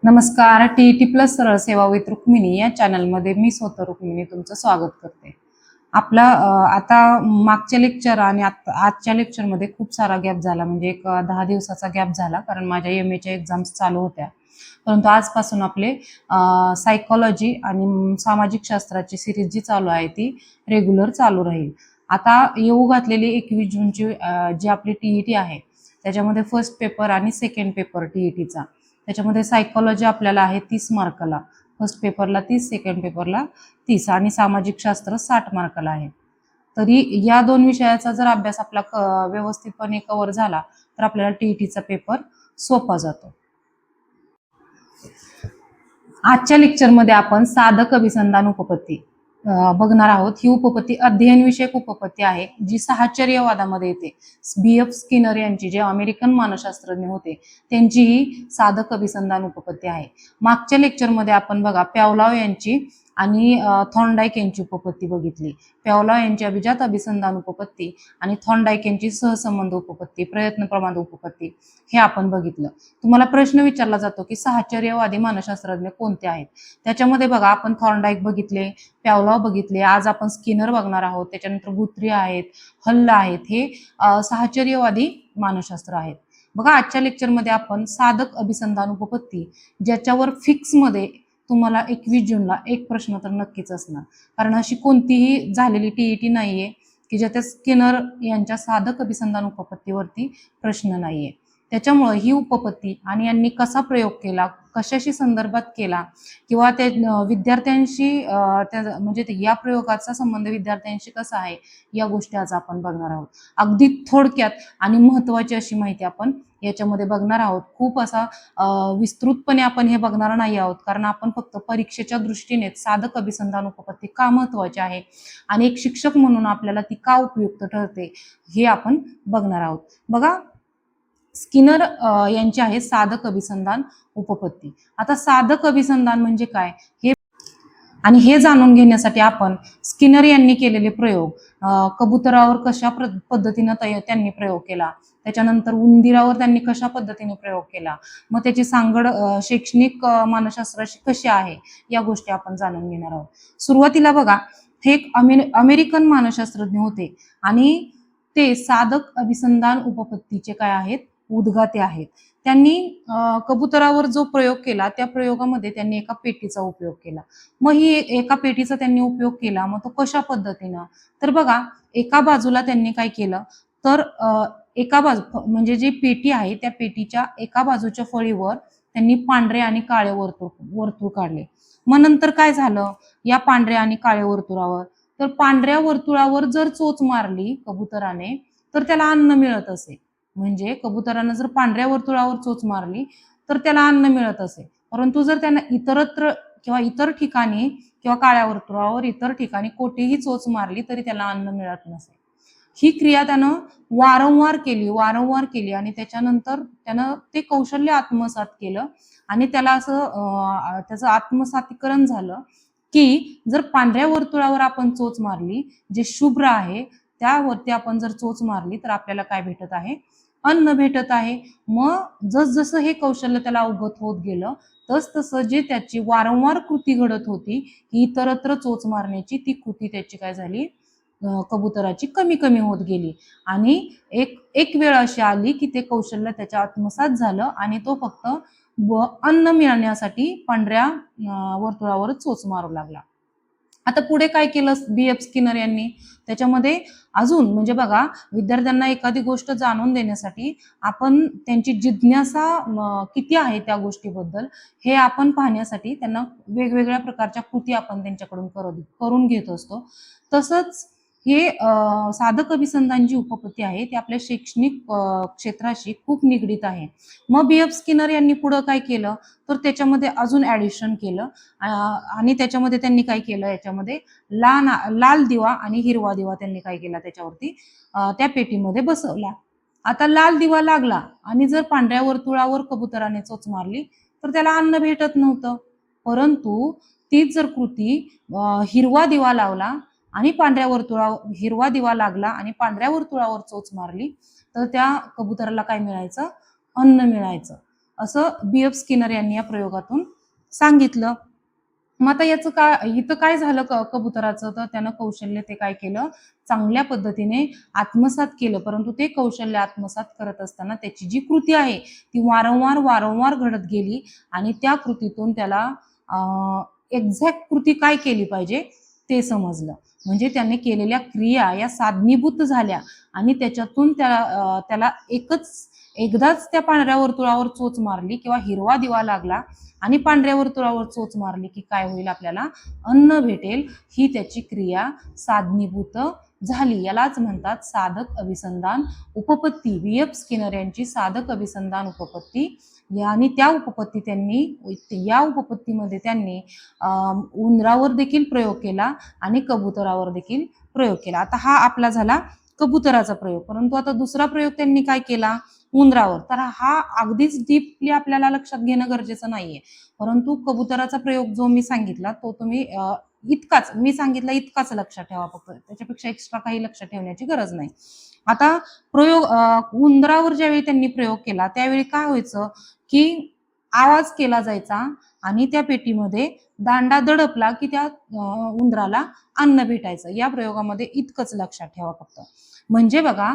नमस्कार. T plus सरळ सेवा विथ रुक्मिणी या चॅनलमध्ये मी स्वतः रुक्मिणी तुमचं स्वागत करते. आपला आता मागच्या लेक्चर आणि आजच्या लेक्चरमध्ये खूप सारा गॅप झाला, म्हणजे एक 10 दिवसाचा गॅप झाला, कारण माझ्या MA एक्झाम्स चालू होत्या. परंतु आजपासून आपले सायकोलॉजी आणि सामाजिक शास्त्राची सिरीज जी चालू आहे ती रेग्युलर चालू राहील. आता येऊ घातलेली 21 जूनची जी आपली TET आहे त्याच्यामध्ये फर्स्ट पेपर आणि सेकंड पेपर TETचा, त्याच्यामध्ये सायकोलॉजी आपल्याला आहे 30 मार्काला, फर्स्ट पेपरला 30, सेकंड पेपरला 30 आणि सामाजिक शास्त्र 60 मार्काला आहे. तरी या दोन विषयाचा जर अभ्यास आपला व्यवस्थितपणे कव्हर झाला तर आपल्याला TETचा पेपर सोपा जातो. आजच्या लेक्चरमध्ये आपण साधक अभिसंधान उपपत्ती बघणार आहोत. ही उपपत्ती अध्ययन विषयक उपपत्ती आहे जी साहचर्यवादामध्ये येते. BF स्किनर यांची, जे अमेरिकन मानसशास्त्रज्ञ होते, त्यांची ही साधक अभिसंधान उपपत्ती आहे. मागच्या लेक्चरमध्ये आपण बघा पॅवलॉव यांची आणि थॉर्नडाईक यांची उपपत्ती बघितली. पॅवलॉव यांची अभिजात अभिसंधान उपपत्ती आणि थॉर्नडाईक यांची सहसंबंध उपपत्ती, प्रयत्न प्रमाण उपपत्ती हे आपण बघितलं. तुम्हाला प्रश्न विचारला जातो की साहचर्यवादी मानसशास्त्रज्ञ कोणते आहेत. त्याच्यामध्ये बघा आपण थॉर्नडाईक बघितले, पॅवलॉव बघितले, आज आपण स्किनर बघणार आहोत, त्याच्यानंतर गुथ्री आहेत, हल्ल आहेत. हे साहचर्यवादी मानसशास्त्र आहेत. बघा आजच्या लेक्चरमध्ये आपण साधक अभिसंधान उपपत्ती, ज्याच्यावर फिक्समध्ये तुम्हाला 21 जूनला एक प्रश्न तर नक्कीच असणार, कारण अशी कोणतीही झालेली TET नाहीये की ज्याच्या स्किनर यांच्या साधक अभिसंधान उपपत्तीवरती प्रश्न नाहीये. त्याच्यामुळे ही उपपत्ती आणि यांनी कसा प्रयोग केला, कशाशी संदर्भात केला, किंवा त्या विद्यार्थ्यांशी म्हणजे या प्रयोगाचा संबंध विद्यार्थ्यांशी कसा आहे, या गोष्टी आज आपण बघणार आहोत. अगदी थोडक्यात आणि महत्वाची अशी माहिती आपण याच्यामध्ये बघणार आहोत. खूप असा विस्तृतपणे आपण हे बघणार नाही आहोत, कारण आपण फक्त परीक्षेच्या दृष्टीने साधक अभिसंधान उपपत्ती का महत्वाची आहे आणि एक शिक्षक म्हणून आपल्याला ती का उपयुक्त ठरते हे आपण बघणार आहोत. बघा स्किनर यांची आहे साधक अभिसंधान उपपत्ती. आता साधक अभिसंधान म्हणजे काय आणि हे जाणून घेण्यासाठी आपण स्किनर यांनी केलेले प्रयोग, कबुतरावर कशा पद्धतीने त्यांनी प्रयोग केला, त्याच्यानंतर उंदीरावर त्यांनी कशा पद्धतीने प्रयोग केला, मग त्याची सांगड शैक्षणिक मानसशास्त्राशी कशी आहे, या गोष्टी आपण जाणून घेणार आहोत. सुरुवातीला बघा हे एक अमेरिकन मानसशास्त्रज्ञ होते आणि ते साधक अभिसंधान उपपत्तीचे काय आहेत, उद्गाते आहेत. त्यांनी कबुतरावर जो प्रयोग केला त्या प्रयोगामध्ये त्यांनी एका पेटीचा उपयोग केला. मग ही एका पेटीचा त्यांनी उपयोग केला, मग तो कशा पद्धतीनं, तर बघा एका बाजूला त्यांनी काय केलं, तर एका बाजू म्हणजे जी पेटी आहे त्या पेटीच्या एका बाजूच्या फळीवर त्यांनी पांढरे आणि काळे वर्तुळ काढले. मग नंतर काय झालं, या पांढऱ्या आणि काळ्या वर्तुळावर, तर पांढऱ्या वर्तुळावर जर चोच मारली कबुतराने तर त्याला अन्न मिळत असे. म्हणजे कबुतरानं जर पांढऱ्या वर्तुळावर चोच मारली तर त्याला अन्न मिळत असे, परंतु जर त्यांना इतरत्र किंवा इतर ठिकाणी किंवा काळ्या वर्तुळावर इतर ठिकाणी कोठेही चोच मारली तरी त्याला अन्न मिळत नसे. ही क्रिया त्यानं वारंवार केली आणि त्याच्यानंतर त्यानं ते कौशल्य आत्मसात केलं आणि त्याला असं त्याचं आत्मसातीकरण झालं की जर पांढऱ्या वर्तुळावर आपण चोच मारली, जे शुभ्र आहे त्यावरती आपण जर चोच मारली तर आपल्याला काय भेटत आहे, अन्न भेटत आहे. मग जसजसं हे कौशल्य त्याला अवगत होत गेलं तसतसं जे त्याची वारंवार कृती घडत होती, ही इतरत्र चोच मारण्याची ती कृती त्याची काय झाली, कबुतराची कमी कमी होत गेली आणि एक वेळ अशी आली की ते कौशल्य त्याच्या आत्मसात झालं आणि तो फक्त अन्न मिळण्यासाठी पांढऱ्या वर्तुळावर चोच मारू लागला. आता पुढे काय केलं BF स्किनर यांनी, त्याच्यामध्ये अजून म्हणजे बघा विद्यार्थ्यांना एखादी गोष्ट जाणून देण्यासाठी आपण त्यांची जिज्ञासा किती आहे त्या गोष्टीबद्दल हे आपण पाहण्यासाठी त्यांना वेगवेगळ्या प्रकारच्या कृती आपण त्यांच्याकडून करून घेत असतो. तसंच हे साधक अभिसंधान जी उपपत्ती आहे ती आपल्या शैक्षणिक क्षेत्राशी खूप निगडीत आहे. मग BF स्किनर यांनी पुढे काय केलं, तर त्याच्यामध्ये अजून ऍडिशन केलं आणि त्याच्यामध्ये त्यांनी काय केलं, याच्यामध्ये लाल दिवा आणि हिरवा दिवा त्यांनी काय केला त्याच्यावरती त्या पेटीमध्ये बसवला. आता लाल दिवा लागला आणि जर पांढऱ्या वर्तुळावर कबुतराने चोच मारली तर त्याला अन्न भेटत नव्हतं, परंतु तीच जर कृती हिरवा दिवा लावला आणि हिरवा दिवा लागला आणि पांढऱ्या वर्तुळावर चोच मारली तर त्या कबुतराला काय मिळायचं, अन्न मिळायचं. असं BF स्किनर यांनी या प्रयोगातून सांगितलं. मग आता याचं काय इथं काय झालं कबुतराचं, तर त्यानं कौशल्य ते काय केलं, चांगल्या पद्धतीने आत्मसात केलं. परंतु ते कौशल्य आत्मसात करत असताना त्याची जी कृती आहे ती वारंवार घडत गेली आणि त्या कृतीतून त्याला एक्झॅक्ट कृती काय केली पाहिजे ते समजलं. म्हणजे त्याने केलेल्या क्रिया या साधनीभूत झाल्या आणि त्याच्यातून त्याला एकदाच त्या पांढऱ्या वर्तुळावर चोच मारली किंवा हिरवा दिवा लागला आणि पांढऱ्या वर्तुळावर चोच मारली की काय होईल, आपल्याला अन्न भेटेल, ही त्याची क्रिया साधनीभूत झाली. यालाच म्हणतात साधक अभिसंधान उपपत्ती. BF स्किनर यांची साधक अभिसंधान उपपत्ती. आणि त्या उपपत्तीमध्ये त्यांनी उंदरावर देखील प्रयोग केला आणि कबुतरावर देखील प्रयोग केला. आता हा आपला झाला कबुतराचा प्रयोग. परंतु आता दुसरा प्रयोग त्यांनी काय केला उंदरावर, तर हा अगदीच डीपली आपल्याला लक्षात घेणं गरजेचं नाहीये. परंतु कबुतराचा प्रयोग जो मी सांगितला तो तुम्ही मी सांगितलं इतकाच लक्षात ठेवा, फक्त त्याच्यापेक्षा एक्स्ट्रा काही लक्षात ठेवण्याची गरज नाही. आता उंदरावर ज्यावेळी त्यांनी प्रयोग केला त्यावेळी काय व्हायचं की आवाज केला जायचा आणि त्या पेटीमध्ये दांडा दडपला की त्या उंदराला अन्न भेटायचं. या प्रयोगामध्ये इतकंच लक्षात ठेवा फक्त. म्हणजे बघा,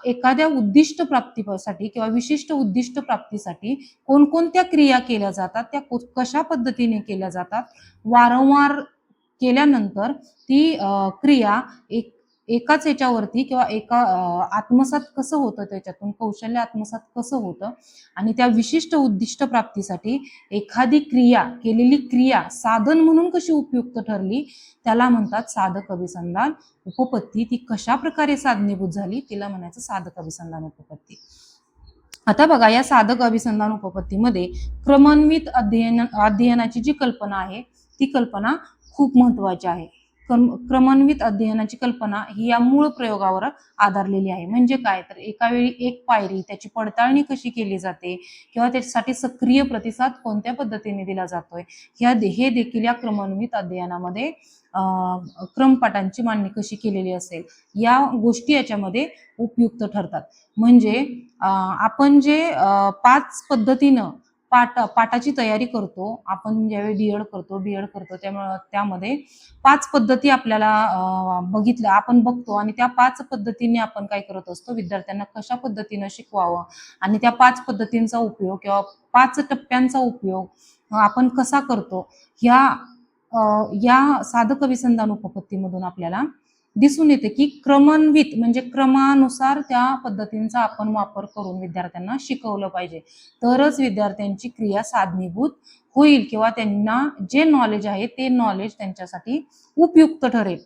एखाद्या उद्दिष्ट प्राप्तीसाठी किंवा विशिष्ट उद्दिष्ट प्राप्तीसाठी कोणकोणत्या क्रिया केल्या जातात, त्या कशा पद्धतीने केल्या जातात, वारंवार केल्यानंतर ती क्रिया एकाच याच्यावरती किंवा आत्मसात कसं होतं, त्याच्यातून कौशल्य आत्मसात कसं होतं आणि त्या विशिष्ट उद्दिष्ट प्राप्तीसाठी एखादी केलेली क्रिया साधन म्हणून कशी उपयुक्त ठरली, त्याला म्हणतात साधक अभिसंधान उपपत्ती. ती कशा प्रकारे साधनीभूत झाली तिला म्हणायचं साधक अभिसंधान उपपत्ती. आता बघा, या साधक अभिसंधान उपपत्तीमध्ये क्रमान्वित अध्ययनाची जी कल्पना आहे ती कल्पना खूप महत्वाची आहे. क्रमान्वित अध्ययनाची कल्पना ही या मूळ प्रयोगावर आधारलेली आहे. म्हणजे काय, तर एका वेळी एक पायरी त्याची पडताळणी कशी केली जाते किंवा त्याच्यासाठी सक्रिय प्रतिसाद कोणत्या पद्धतीने दिला जातोय, हे देखील या क्रमान्वित अध्ययनामध्ये क्रमपाठांची मांडणी कशी केलेली असेल या गोष्टी याच्यामध्ये उपयुक्त ठरतात. म्हणजे आपण जे 5 पद्धतीनं पाठाची तयारी करतो, आपण ज्यावेळी बीएड करतो त्यामध्ये 5 पद्धती आपल्याला आपण बघतो आणि त्या 5 पद्धतीने आपण काय करत असतो, विद्यार्थ्यांना कशा पद्धतीनं शिकवावं आणि त्या 5 पद्धतींचा उपयोग किंवा 5 टप्प्यांचा उपयोग आपण कसा करतो, या साधक अभिसंधान उपपत्तीमधून आपल्याला दिसून येते की क्रमान्वित म्हणजे क्रमानुसार त्या पद्धतींचा आपण वापर करून विद्यार्थ्यांना शिकवलं पाहिजे, तरच विद्यार्थ्यांची क्रिया साधनीभूत होईल किंवा त्यांना जे नॉलेज आहे ते नॉलेज त्यांच्यासाठी उपयुक्त ठरेल.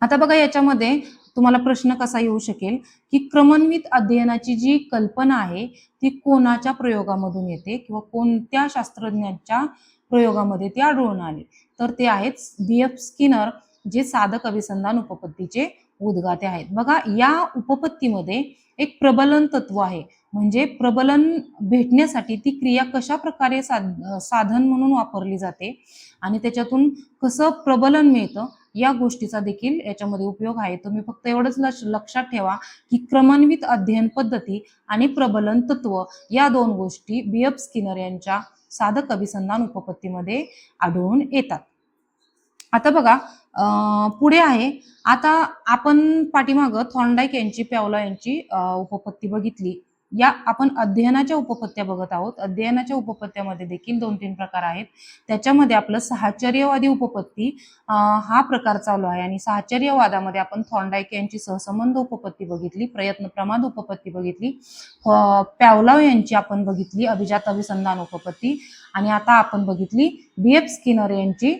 आता बघा, याच्यामध्ये तुम्हाला प्रश्न कसा येऊ शकेल की क्रमान्वित अध्ययनाची जी कल्पना आहे ती कोणाच्या प्रयोगामधून येते किंवा कोणत्या शास्त्रज्ञांच्या प्रयोगामध्ये ती आढळून आली, तर ते आहेत BF स्किनर, जे साधक अभिसंधान उपपत्तीचे उद्गाते आहेत. बघा, या उपपत्तीमध्ये एक प्रबलन तत्व आहे. म्हणजे प्रबलन भेटण्यासाठी ती क्रिया कशा प्रकारे साधन म्हणून वापरली जाते आणि त्याच्यातून कसं प्रबलन मिळतं या गोष्टीचा देखील याच्यामध्ये उपयोग आहे. तुम्ही फक्त एवढंच लक्षात ठेवा की क्रमान्वित अध्ययन पद्धती आणि प्रबलन तत्व या 2 गोष्टी BF स्किनर यांच्या साधक अभिसंधान उपपत्तीमध्ये आढळून येतात. आता बघा, पुढे आहे, आता आपण पाठीमागं थॉर्नडाईक यांची, पॅवलॉव यांची उपपत्ती बघितली. या आपण अध्ययनाच्या उपपत्त्या बघत आहोत. अध्ययनाच्या उपपत्त्यामध्ये देखील 2-3 प्रकार आहेत. त्याच्यामध्ये आपलं साहचर्यवादी उपपत्ती हा प्रकार चालू आहे आणि साहचर्यवादामध्ये आपण थॉर्नडाईक यांची सहसंबंध उपपत्ती बघितली, प्रयत्न प्रमाद उपपत्ती बघितली, पॅवलॉव यांची आपण बघितली अभिजात अभिसंधान उपपत्ती आणि आता आपण बघितली BF स्किनर यांची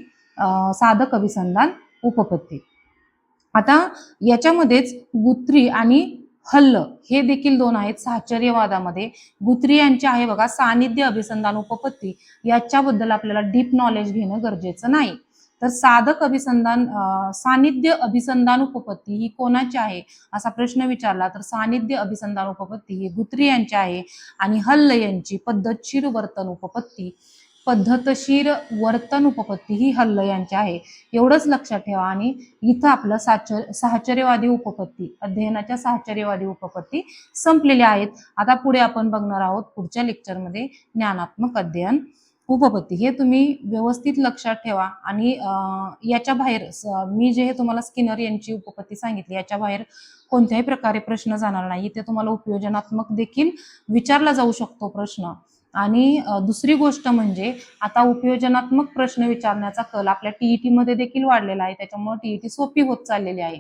साधक अभिसंधान उपपत्ती. आता याच्यामध्येच गुथ्री आणि हल्ल हे देखील 2 आहेत साहचर्यवादामध्ये. गुथ्री यांची आहे बघा सानिध्य अभिसंधान उपपत्ती. याच्याबद्दल आपल्याला डीप नॉलेज घेणं गरजेचं नाही. तर सानिध्य अभिसंधान उपपत्ती ही कोणाची आहे असा प्रश्न विचारला तर सानिध्य अभिसंधान उपपत्ती ही गुथ्री यांची आहे आणि हल्ल यांची पद्धतशीर वर्तन उपपत्ती पद्धतशीर वर्तन उपपत्ती ही हल्ल यांची आहे. एवढंच लक्षात ठेवा. आणि इथं आपलं साहचर्यवादी उपपत्ती, अध्ययनाच्या साहचर्यवादी उपपत्ती संपलेल्या आहेत. आता पुढे आपण बघणार आहोत पुढच्या लेक्चरमध्ये ज्ञानात्मक अध्ययन उपपत्ती. हे तुम्ही व्यवस्थित लक्षात ठेवा. आणि याच्या बाहेर मी जे हे तुम्हाला स्किनर यांची उपपत्ती सांगितली, याच्या बाहेर कोणत्याही प्रकारे प्रश्न जाणार नाही. ते तुम्हाला उपयोजनात्मक देखील विचारला जाऊ शकतो प्रश्न. आणि दुसरी गोष्ट म्हणजे आता उपयोजनात्मक प्रश्न विचारण्याचा कल आपल्या टीईटी मध्ये देखील वाढलेला आहे. त्याच्यामुळे टीईटी सोपी होत चाललेली आहे.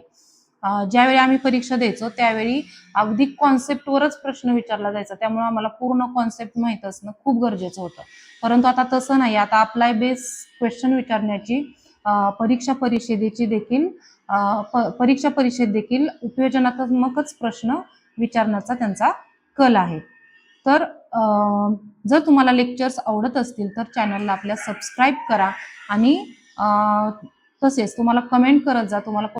ज्यावेळी आम्ही परीक्षा द्यायचो त्यावेळी अगदी कॉन्सेप्टवरच प्रश्न विचारला जायचा. त्यामुळे आम्हाला पूर्ण कॉन्सेप्ट माहित असणं खूप गरजेचं होतं. परंतु आता तसं नाही. आता अप्लाय बेस क्वेश्चन विचारण्याची परीक्षा परिषद देखील उपयोजनात्मकच प्रश्न विचारण्याचा त्यांचा कल आहे. तर जर तुम्हाला लेक्चर्स आवडत असतील तर चॅनलला आपल्या सबस्क्राईब करा. आणि तसेच तुम्हाला कमेंट करत जा तुम्हाला